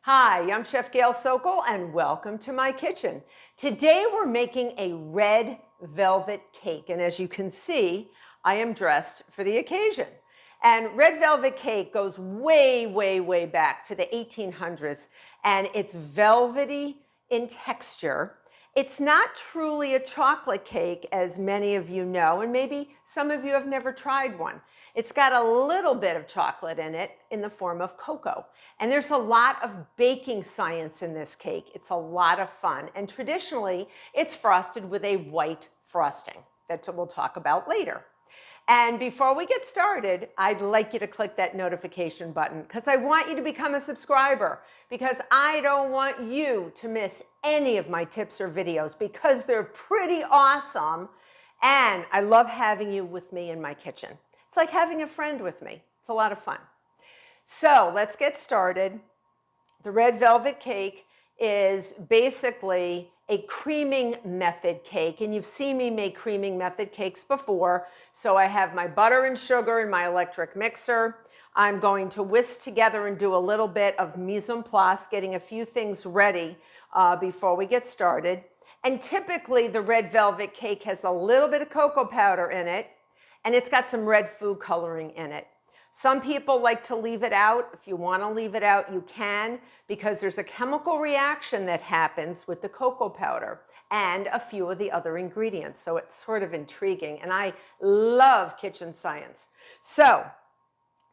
Hi, I'm Chef Gail Sokol and welcome to my kitchen. Today we're making a red velvet cake, and as you can see, I am dressed for the occasion. And red velvet cake goes way, way, way back to the 1800s, and it's velvety in texture. It's not truly a chocolate cake, as many of you know, and maybe some of you have never tried one. It's got a little bit of chocolate in it in the form of cocoa. And there's a lot of baking science in this cake. It's a lot of fun. And traditionally, it's frosted with a white frosting that we'll talk about later. And before we get started, I'd like you to click that notification button because I want you to become a subscriber, because I don't want you to miss any of my tips or videos because they're pretty awesome. And I love having you with me in my kitchen. It's like having a friend with me. It's a lot of fun. So let's get started. The red velvet cake is basically a creaming method cake, and you've seen me make creaming method cakes before. So I have my butter and sugar in my electric mixer. I'm going to whisk together and do a little bit of mise en place, getting a few things ready before we get started. And typically the red velvet cake has a little bit of cocoa powder in it, and it's got some red food coloring in it. Some people like to leave it out. If you want to leave it out, you can, because there's a chemical reaction that happens with the cocoa powder and a few of the other ingredients. So it's sort of intriguing, and I love kitchen science. So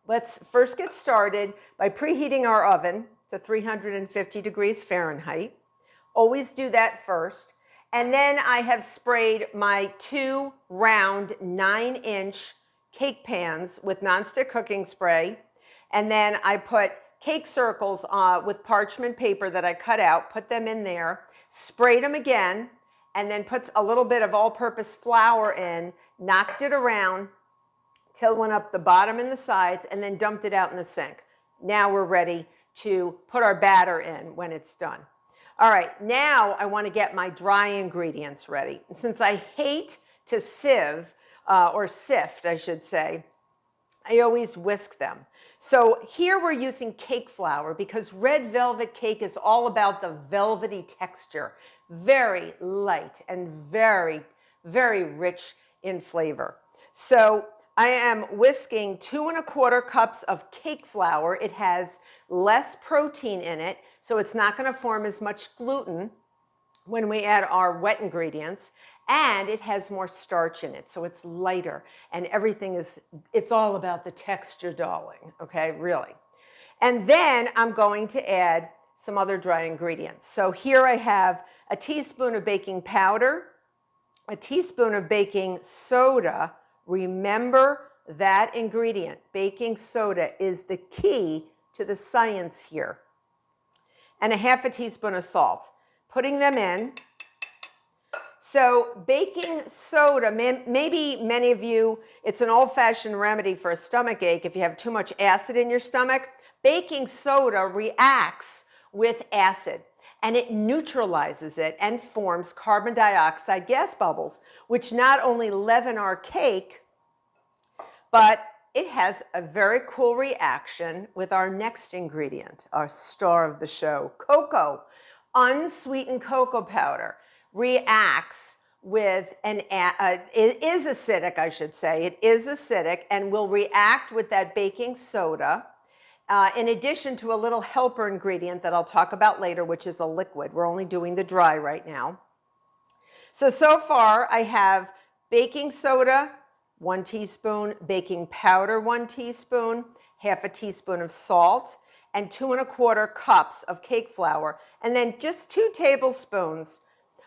let's first get started by preheating our oven to 350 degrees Fahrenheit. Always do that first. And then I have sprayed my 2 round 9-inch cake pans with nonstick cooking spray. And then I put cake circles with parchment paper that I cut out, put them in there, sprayed them again, and then put a little bit of all-purpose flour in, knocked it around till it went up the bottom and the sides, and then dumped it out in the sink. Now we're ready to put our batter in when it's done. All right, now I want to get my dry ingredients ready. And since I hate to sieve, or sift, I should say, I always whisk them. So here we're using cake flour because red velvet cake is all about the velvety texture. Very light and very, very rich in flavor. So I am whisking 2 1/4 cups of cake flour. It has less protein in it, so it's not going to form as much gluten when we add our wet ingredients, and it has more starch in it, so it's lighter, and it's all about the texture, darling, okay, really. And then I'm going to add some other dry ingredients. So here I have a teaspoon of baking powder, a teaspoon of baking soda. Remember that ingredient. Baking soda is the key to the science here. And a 1/2 teaspoon of salt. Putting them in. So baking soda, maybe many of you, it's an old-fashioned remedy for a stomach ache if you have too much acid in your stomach. Baking soda reacts with acid, and it neutralizes it and forms carbon dioxide gas bubbles, which not only leaven our cake, but it has a very cool reaction with our next ingredient, our star of the show, cocoa. Unsweetened cocoa powder reacts with it is acidic, I should say. It is acidic and will react with that baking soda, in addition to a little helper ingredient that I'll talk about later, which is a liquid. We're only doing the dry right now. So far I have baking soda, 1 teaspoon, baking powder, 1 teaspoon, 1/2 teaspoon of salt, and 2 1/4 cups of cake flour, and then just 2 tablespoons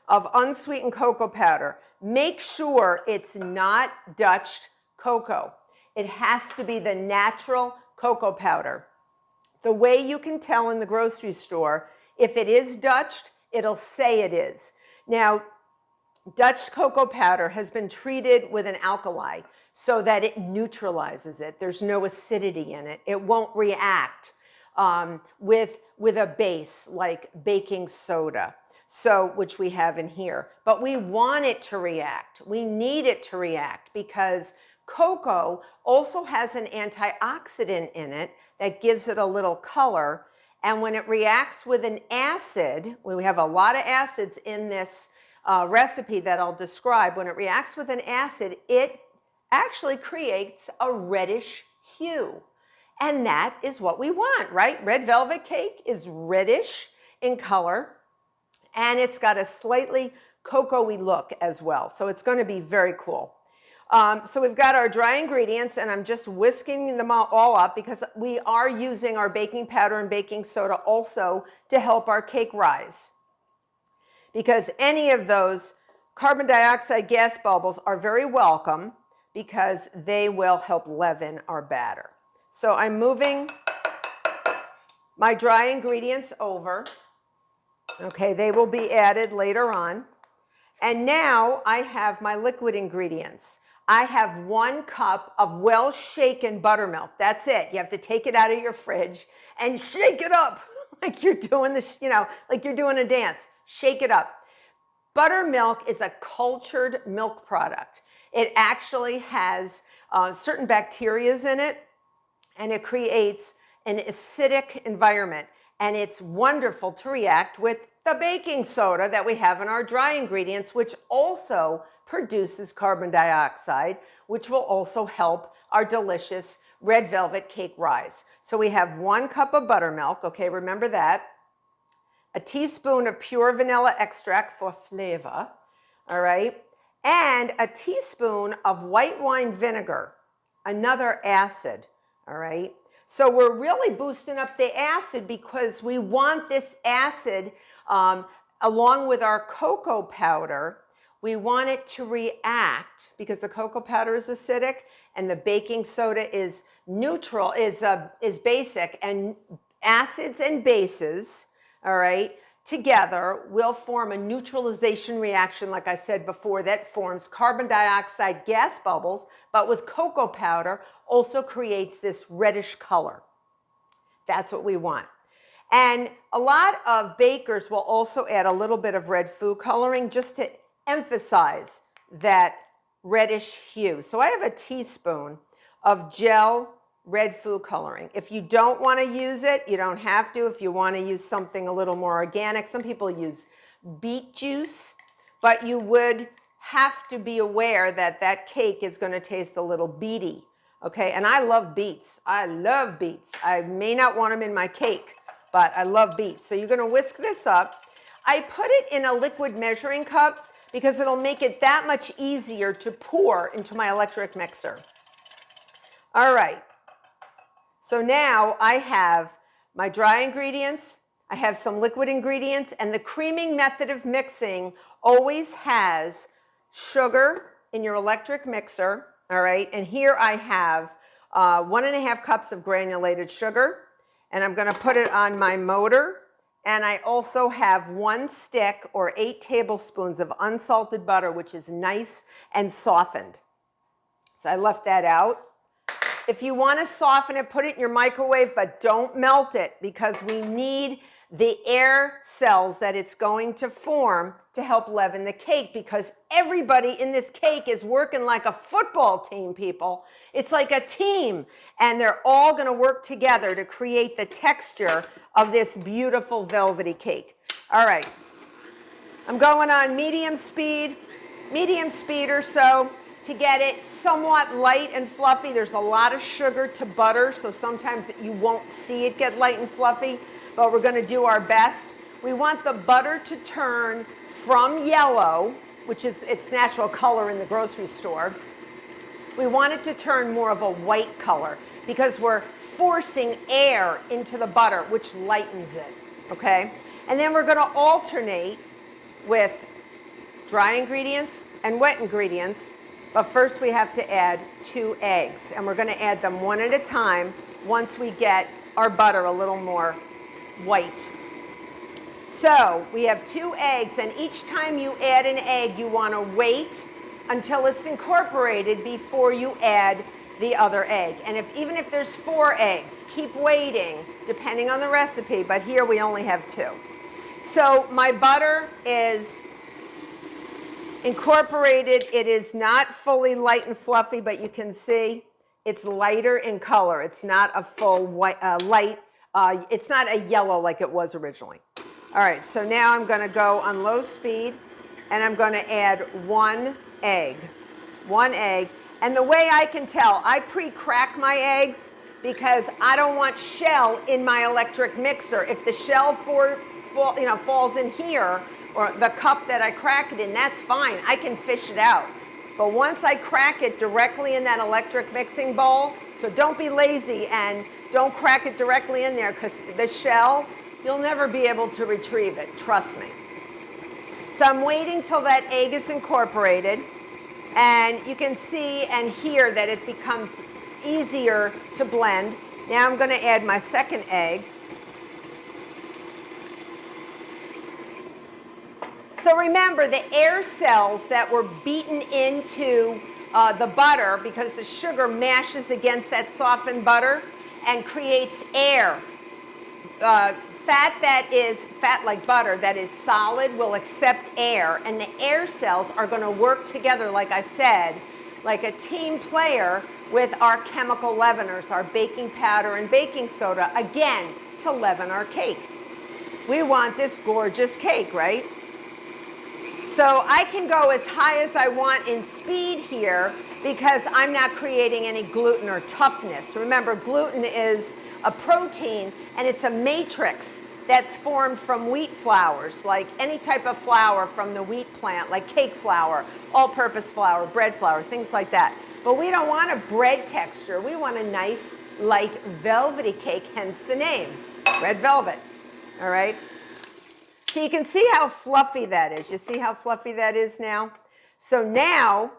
of unsweetened cocoa powder. Make sure it's not Dutch cocoa. It has to be the natural cocoa powder. The way you can tell in the grocery store, if it is Dutched, it'll say it is. Now, Dutch cocoa powder has been treated with an alkali so that it neutralizes it. There's no acidity in it. It won't react with a base like baking soda, which we have in here. But we want it to react. We need it to react because cocoa also has an antioxidant in it that gives it a little color, And when it reacts with an acid, we have a lot of acids in this recipe that I'll describe. When it reacts with an acid, it actually creates a reddish hue. And that is what we want, right? Red velvet cake is reddish in color, and it's got a slightly cocoa-y look as well. So it's going to be very cool. So we've got our dry ingredients, and I'm just whisking them all up because we are using our baking powder and baking soda also to help our cake rise. Because any of those carbon dioxide gas bubbles are very welcome because they will help leaven our batter. So I'm moving my dry ingredients over. Okay, they will be added later on. And now I have my liquid ingredients. I have 1 cup of well-shaken buttermilk. That's it. You have to take it out of your fridge and shake it up like you're doing this, like you're doing a dance. Shake it up. Buttermilk is a cultured milk product. It actually has certain bacteria in it, and it creates an acidic environment. And it's wonderful to react with the baking soda that we have in our dry ingredients, which also produces carbon dioxide, which will also help our delicious red velvet cake rise. So we have 1 cup of buttermilk, okay, remember that. A teaspoon of pure vanilla extract for flavor, all right, and a teaspoon of white wine vinegar, another acid, all right. So we're really boosting up the acid because we want this acid, along with our cocoa powder, we want it to react because the cocoa powder is acidic and the baking soda is neutral, is basic, and acids and bases, all right, together will form a neutralization reaction, like I said before, that forms carbon dioxide gas bubbles, but with cocoa powder also creates this reddish color. That's what we want. And a lot of bakers will also add a little bit of red food coloring just to emphasize that reddish hue. So I have a teaspoon of gel red food coloring. If you don't want to use it, you don't have to. If you want to use something a little more organic, some people use beet juice, but you would have to be aware that that cake is going to taste a little beety. Okay, and I love beets. I love beets. I may not want them in my cake, but I love beets. So you're going to whisk this up. I put it in a liquid measuring cup because it'll make it that much easier to pour into my electric mixer. All right. So now I have my dry ingredients, I have some liquid ingredients, and the creaming method of mixing always has sugar in your electric mixer, all right? And here I have 1.5 cups of granulated sugar, and I'm gonna put it on my motor, and I also have 1 stick or 8 tablespoons of unsalted butter, which is nice and softened. So I left that out. If you want to soften it, put it in your microwave, but don't melt it because we need the air cells that it's going to form to help leaven the cake, because everybody in this cake is working like a football team, people. It's like a team, and they're all going to work together to create the texture of this beautiful velvety cake. All right, I'm going on medium speed or so, to get it somewhat light and fluffy. There's a lot of sugar to butter, so sometimes you won't see it get light and fluffy, but we're going to do our best. We want the butter to turn from yellow, which is its natural color in the grocery store. We want it to turn more of a white color because we're forcing air into the butter, which lightens it, okay? And then we're going to alternate with dry ingredients and wet ingredients. But first we have to add 2 eggs, and we're going to add them 1 at a time once we get our butter a little more white. So we have 2 eggs, and each time you add an egg, you want to wait until it's incorporated before you add the other egg. And even if there's 4 eggs, keep waiting depending on the recipe, but here we only have 2. So my butter is incorporated. It is not fully light and fluffy, but you can see it's lighter in color. It's not a full white, light It's not a yellow like it was originally. All right, so now I'm going to go on low speed, and I'm going to add 1 egg. 1 egg. And the way I can tell, I pre-crack my eggs because I don't want shell in my electric mixer. If the shell falls in here, or the cup that I crack it in, that's fine. I can fish it out. But once I crack it directly in that electric mixing bowl, so don't be lazy and don't crack it directly in there, because the shell, you'll never be able to retrieve it, trust me. So I'm waiting till that egg is incorporated, and you can see and hear that it becomes easier to blend. Now I'm going to add my second egg. So remember, the air cells that were beaten into the butter, because the sugar mashes against that softened butter and creates air. Fat like butter that is solid will accept air, and the air cells are going to work together, like I said, like a team player with our chemical leaveners, our baking powder and baking soda, again, to leaven our cake. We want this gorgeous cake, right? So I can go as high as I want in speed here because I'm not creating any gluten or toughness. Remember, gluten is a protein, and it's a matrix that's formed from wheat flours, like any type of flour from the wheat plant, like cake flour, all-purpose flour, bread flour, things like that. But we don't want a bread texture. We want a nice, light, velvety cake, hence the name, red velvet, all right? So you can see how fluffy that is. You see how fluffy that is now? So now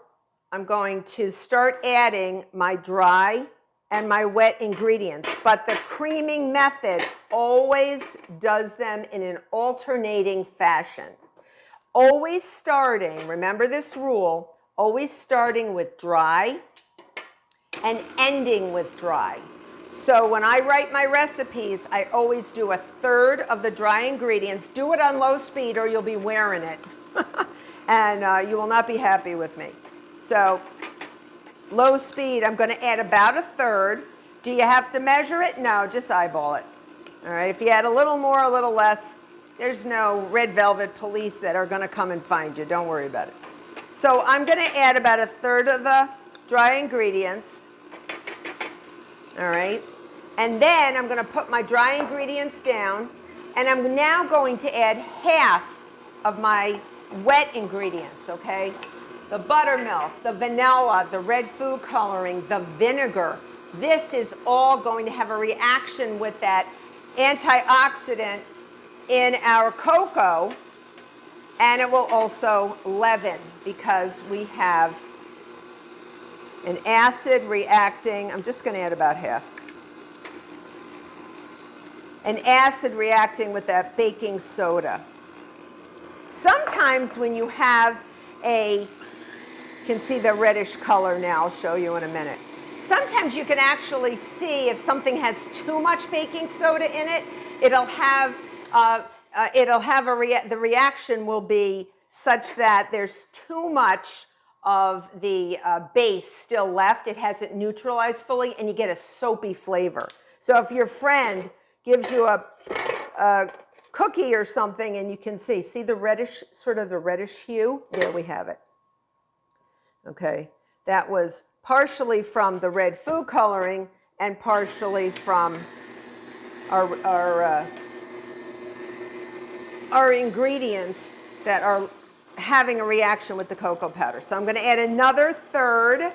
I'm going to start adding my dry and my wet ingredients. But the creaming method always does them in an alternating fashion. Always starting, remember this rule, always starting with dry and ending with dry. So when I write my recipes, I always do 1/3 of the dry ingredients. Do it on low speed or you'll be wearing it. And you will not be happy with me. So low speed, I'm going to add about 1/3. Do you have to measure it? No, just eyeball it. All right, if you add a little more, a little less, there's no red velvet police that are going to come and find you. Don't worry about it. So I'm going to add about 1/3 of the dry ingredients. All right, and then I'm going to put my dry ingredients down, and I'm now going to add half of my wet ingredients, okay? The buttermilk, the vanilla, the red food coloring, the vinegar. This is all going to have a reaction with that antioxidant in our cocoa, and it will also leaven because we have an acid reacting. I'm just going to add about half. An acid reacting with that baking soda. Sometimes when you have you can see the reddish color now, I'll show you in a minute. Sometimes you can actually see if something has too much baking soda in it, the reaction will be such that there's too much of the base still left. It hasn't neutralized fully, and you get a soapy flavor. So if your friend gives you a cookie or something, and you can see the reddish, sort of the reddish hue, there we have it. Okay, that was partially from the red food coloring and partially from our ingredients that are having a reaction with the cocoa powder. So I'm going to add another 1/3,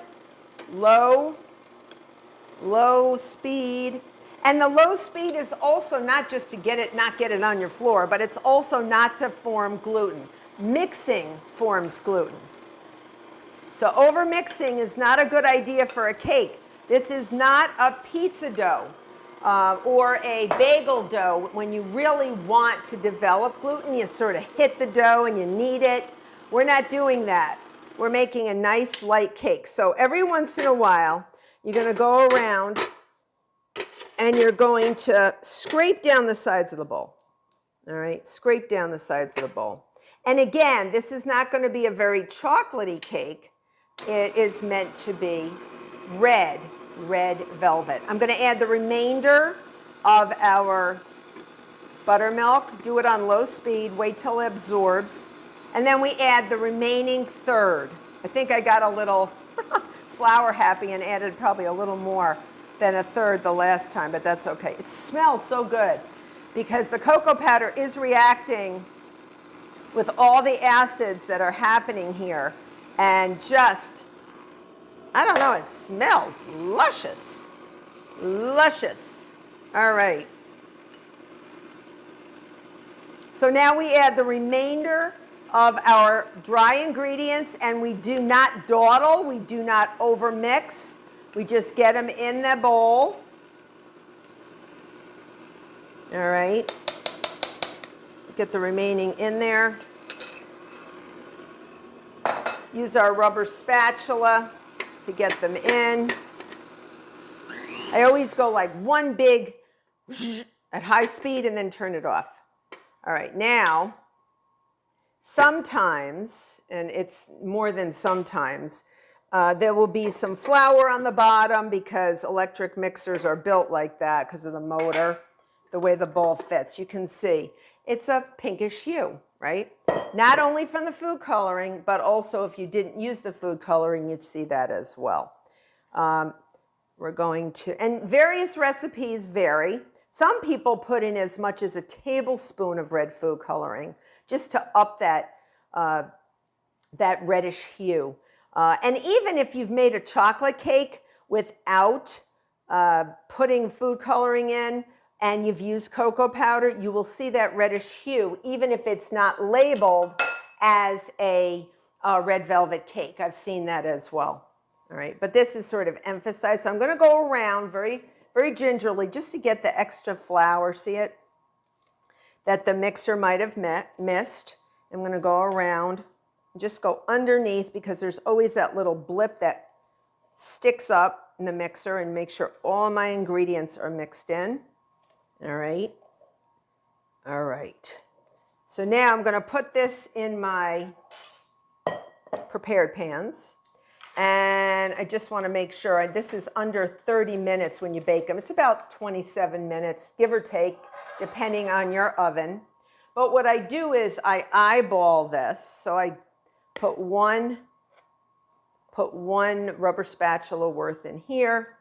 low speed. And the low speed is also not just to not get it on your floor, but it's also not to form gluten. Mixing forms gluten. So over mixing is not a good idea for a cake. This is not a pizza dough or a bagel dough. When you really want to develop gluten, you sort of hit the dough and you knead it. We're not doing that. We're making a nice light cake. So every once in a while, you're going to go around and you're going to scrape down the sides of the bowl. All right, scrape down the sides of the bowl. And again, this is not going to be a very chocolatey cake. It is meant to be red velvet. I'm going to add the remainder of our buttermilk. Do it on low speed, wait till it absorbs. And then we add the remaining third. I think I got a little flour happy and added probably a little more than a third the last time, but that's okay. It smells so good because the cocoa powder is reacting with all the acids that are happening here, and just, I don't know, it smells luscious. Luscious. All right. So now we add the remainder of our dry ingredients, and we do not dawdle, we do not overmix. We just get them in the bowl. All right. Get the remaining in there. Use our rubber spatula to get them in. I always go like one big at high speed and then turn it off. All right, now, sometimes, and it's more than sometimes, there will be some flour on the bottom because electric mixers are built like that because of the motor, the way the bowl fits. You can see it's a pinkish hue, right? Not only from the food coloring, but also if you didn't use the food coloring, you'd see that as well. We're going to, and various recipes vary. Some people put in as much as a tablespoon of red food coloring just to up that, that reddish hue. And even if you've made a chocolate cake without putting food coloring in and you've used cocoa powder, you will see that reddish hue, even if it's not labeled as a red velvet cake. I've seen that as well. All right, but this is sort of emphasized. So I'm going to go around very gingerly just to get the extra flour, see it, that the mixer might have missed. I'm going to go around and just go underneath because there's always that little blip that sticks up in the mixer, and make sure all my ingredients are mixed in. All right. All right. So now I'm going to put this in my prepared pans. And I just want to make sure, this is under 30 minutes when you bake them. It's about 27 minutes, give or take, depending on your oven. But what I do is I eyeball this. So I put one rubber spatula worth in here.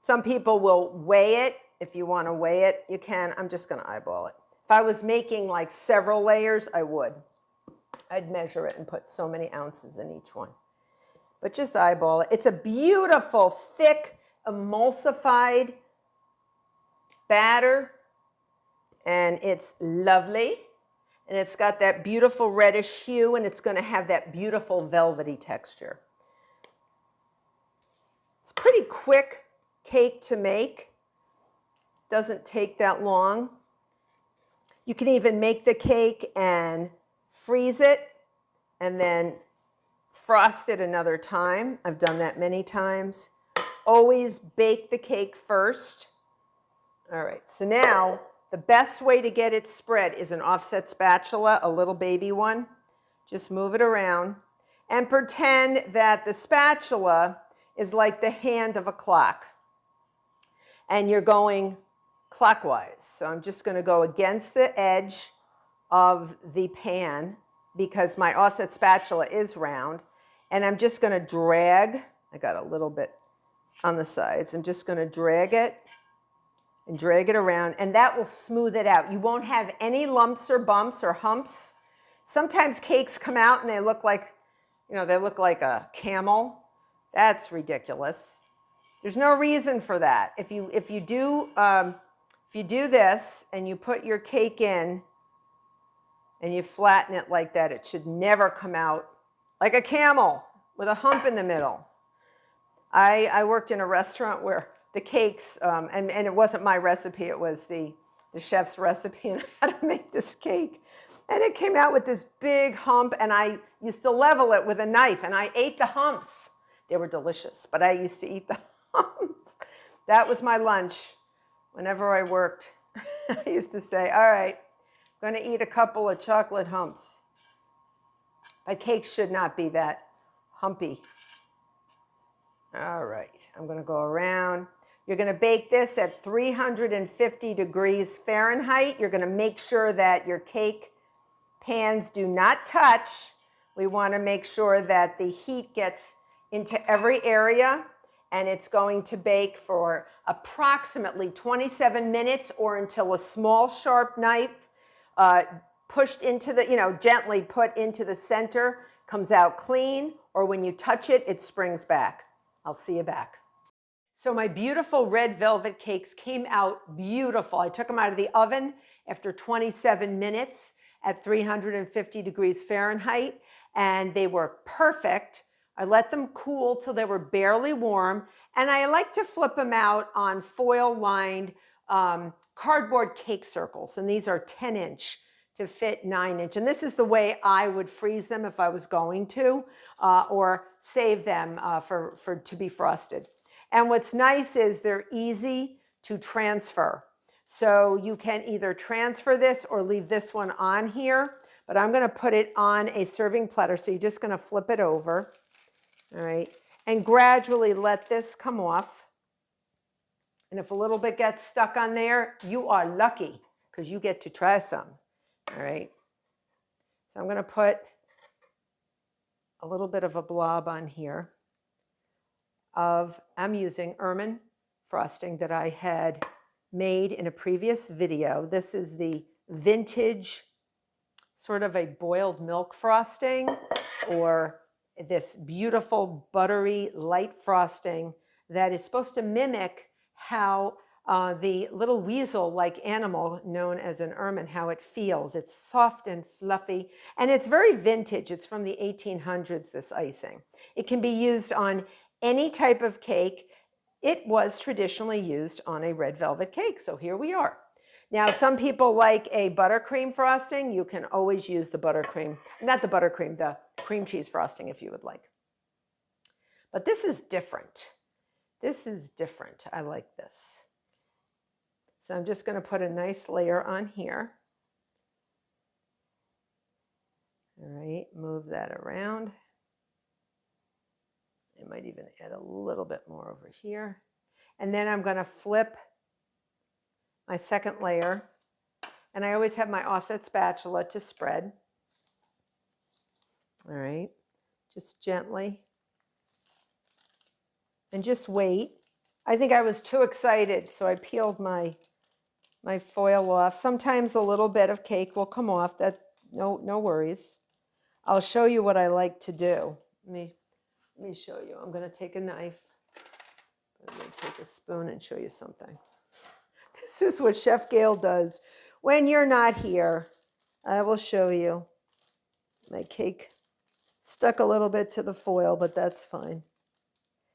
Some people will weigh it. If you want to weigh it, you can. I'm just going to eyeball it. If I was making like several layers, I would. I'd measure it and put so many ounces in each one. But just eyeball it. It's a beautiful, thick, emulsified batter. And it's lovely. And it's got that beautiful reddish hue, and it's going to have that beautiful velvety texture. It's a pretty quick cake to make. Doesn't take that long. You can even make the cake and freeze it and then frost it another time. I've done that many times. Always bake the cake first. All right, so now the best way to get it spread is an offset spatula, a little baby one. Just move it around and pretend that the spatula is like the hand of a clock. And you're going clockwise. So I'm just going to go against the edge of the pan because my offset spatula is round. And I'm just going to drag, I got a little bit on the sides. I'm just going to drag it and drag it around, and that will smooth it out. You won't have any lumps or bumps or humps. Sometimes cakes come out and they look like, they look like a camel. That's ridiculous. There's no reason for that. If you do this and you put your cake in and you flatten it like that, it should never come out like a camel with a hump in the middle. I worked in a restaurant where the cakes, and it wasn't my recipe, it was the chef's recipe, and I had to make this cake. And it came out with this big hump, and I used to level it with a knife, and I ate the humps. They were delicious, but I used to eat the humps. That was my lunch. Whenever I worked, I used to say, all right, I'm going to eat a couple of chocolate humps. But cake should not be that humpy. All right, I'm going to go around. You're going to bake this at 350 degrees Fahrenheit. You're going to make sure that your cake pans do not touch. We want to make sure that the heat gets into every area, and it's going to bake for approximately 27 minutes or until a small sharp knife pushed into the, gently put into the center comes out clean, or when you touch it, it springs back. I'll see you back. So my beautiful red velvet cakes came out beautiful. I took them out of the oven after 27 minutes at 350 degrees Fahrenheit, and they were perfect. I let them cool till they were barely warm, and I like to flip them out on foil-lined cardboard cake circles, and these are 10-inch to fit 9-inch. And this is the way I would freeze them if I was going to, or save them to be frosted. And what's nice is they're easy to transfer. So you can either transfer this or leave this one on here, but I'm going to put it on a serving platter. So you're just going to flip it over, all right, and gradually let this come off. And if a little bit gets stuck on there, you are lucky because you get to try some, all right. So I'm going to put a little bit of a blob on here I'm using ermine frosting that I had made in a previous video. This is the vintage sort of a boiled milk frosting, or this beautiful buttery light frosting that is supposed to mimic how the little weasel-like animal known as an ermine, how it feels. It's soft and fluffy, and it's very vintage. It's from the 1800s, this icing. It can be used on any type of cake. It was traditionally used on a red velvet cake, so here we are. Now, some people like a buttercream frosting. You can always use the buttercream, not the buttercream, the cream cheese frosting if you would like. But this is different. This is different. I like this. So I'm just going to put a nice layer on here. All right, move that around. I might even add a little bit more over here. And then I'm going to flip my second layer. And I always have my offset spatula to spread. All right, just gently. And just wait. I think I was too excited, so I peeled my foil off. Sometimes a little bit of cake will come off. That no worries. I'll show you what I like to do. Let me show you. I'm going to take a knife. I'm going to take a spoon and show you something. This is what Chef Gail does when you're not here. I will show you. My cake stuck a little bit to the foil, but that's fine.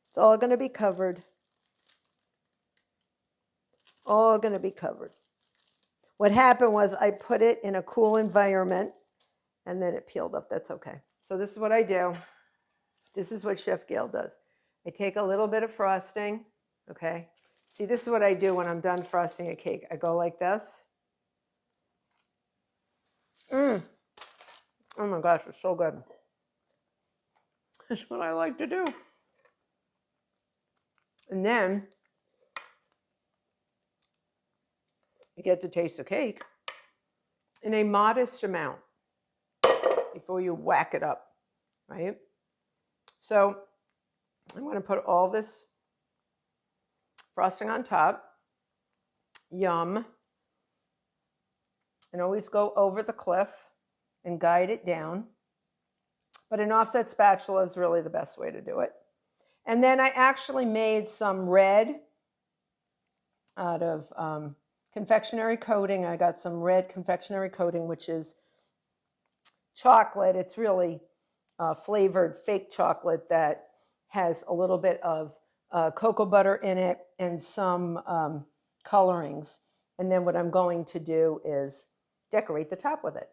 It's all going to be covered. All going to be covered. What happened was I put it in a cool environment and then it peeled up. That's okay. So this is what I do. This is what Chef Gail does. I take a little bit of frosting, okay? See, this is what I do when I'm done frosting a cake. I go like this. Oh my gosh, it's so good. That's what I like to do. And then you get to taste the cake in a modest amount before you whack it up, right? So I'm going to put all this frosting on top. Yum. And always go over the cliff and guide it down. But an offset spatula is really the best way to do it. And then I actually made some red out of confectionery coating. I got some red confectionery coating, which is chocolate. It's really flavored fake chocolate that has a little bit of cocoa butter in it and some colorings. And then what I'm going to do is decorate the top with it.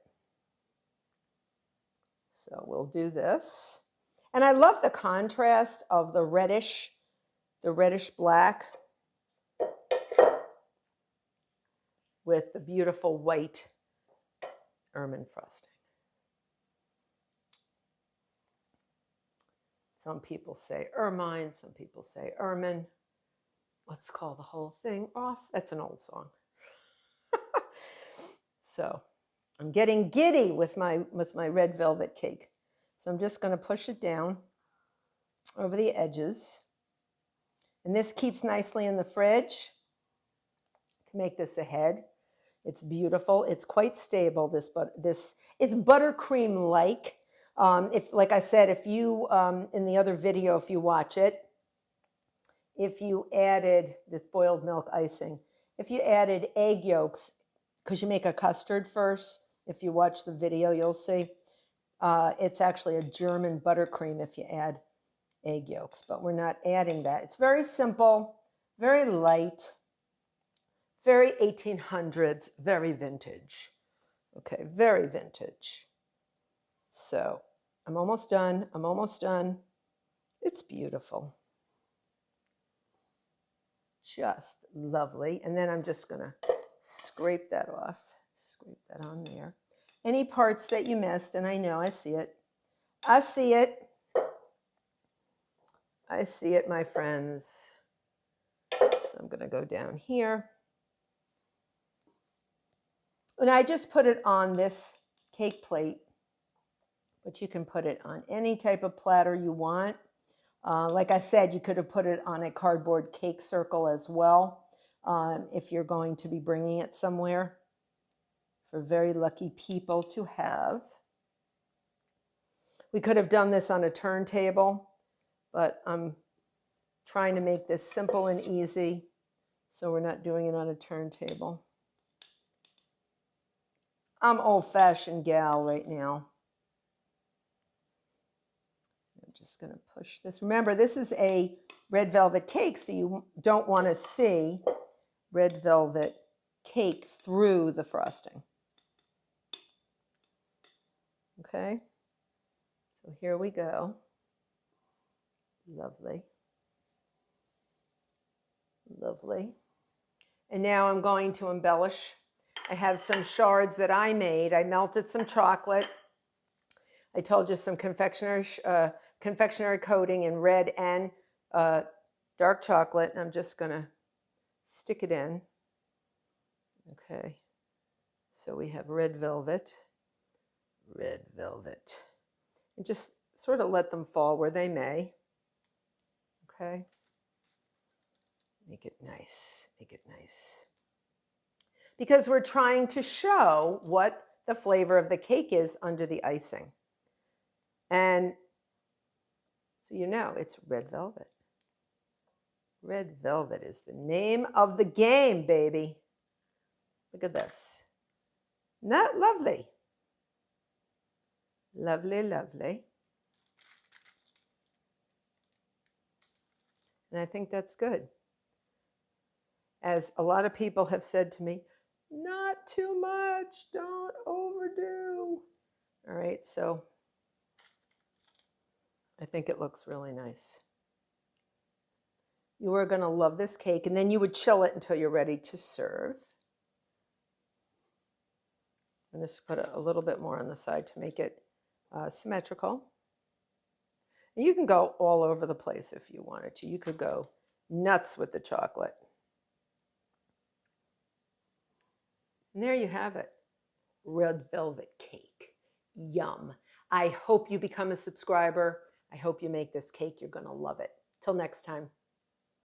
So we'll do this. And I love the contrast of the reddish black with the beautiful white ermine frosting. Some people say ermine, some people say ermine. let's call the whole thing off. That's an old song. So I'm getting giddy with my red velvet cake. So I'm just going to push it down over the edges. And this keeps nicely in the fridge. To make this a head. It's beautiful. It's quite stable. It's buttercream-like. If, like I said, if you in the other video, if you watch it, if you added this boiled milk icing, if you added egg yolks, because you make a custard first. If you watch the video, you'll see it's actually a German buttercream if you add egg yolks, but we're not adding that. It's very simple, very light, very 1800s, very vintage. Okay, very vintage. So I'm almost done. I'm almost done. It's beautiful. Just lovely. And then I'm just going to scrape that off. Scrape that on there. Any parts that you missed, and I know, I see it. I see it. I see it, my friends. So I'm going to go down here. And I just put it on this cake plate, but you can put it on any type of platter you want. Like I said, you could have put it on a cardboard cake circle as well, if you're going to be bringing it somewhere for very lucky people to have. We could have done this on a turntable, but I'm trying to make this simple and easy, so we're not doing it on a turntable. I'm old-fashioned gal right now. I'm just going to push this. Remember, this is a red velvet cake, so you don't want to see red velvet cake through the frosting. Okay, so here we go. Lovely. Lovely. And now I'm going to embellish. I have some shards that I made. I melted some chocolate. I told you some confectionery coating in red and dark chocolate. And I'm just going to stick it in. Okay. So we have red velvet. Red velvet. And just sort of let them fall where they may. Okay. Make it nice. Make it nice. Because we're trying to show what the flavor of the cake is under the icing. And so you know it's red velvet. Red velvet is the name of the game, baby. Look at this. Isn't that lovely? Lovely, lovely. And I think that's good. As a lot of people have said to me, not too much, don't overdo. All right, so I think it looks really nice. You are going to love this cake, and then you would chill it until you're ready to serve. I'm just put a little bit more on the side to make it symmetrical. And you can go all over the place if you wanted to. You could go nuts with the chocolate. And there you have it. Red velvet cake. Yum. I hope you become a subscriber. I hope you make this cake. You're going to love it. Till next time.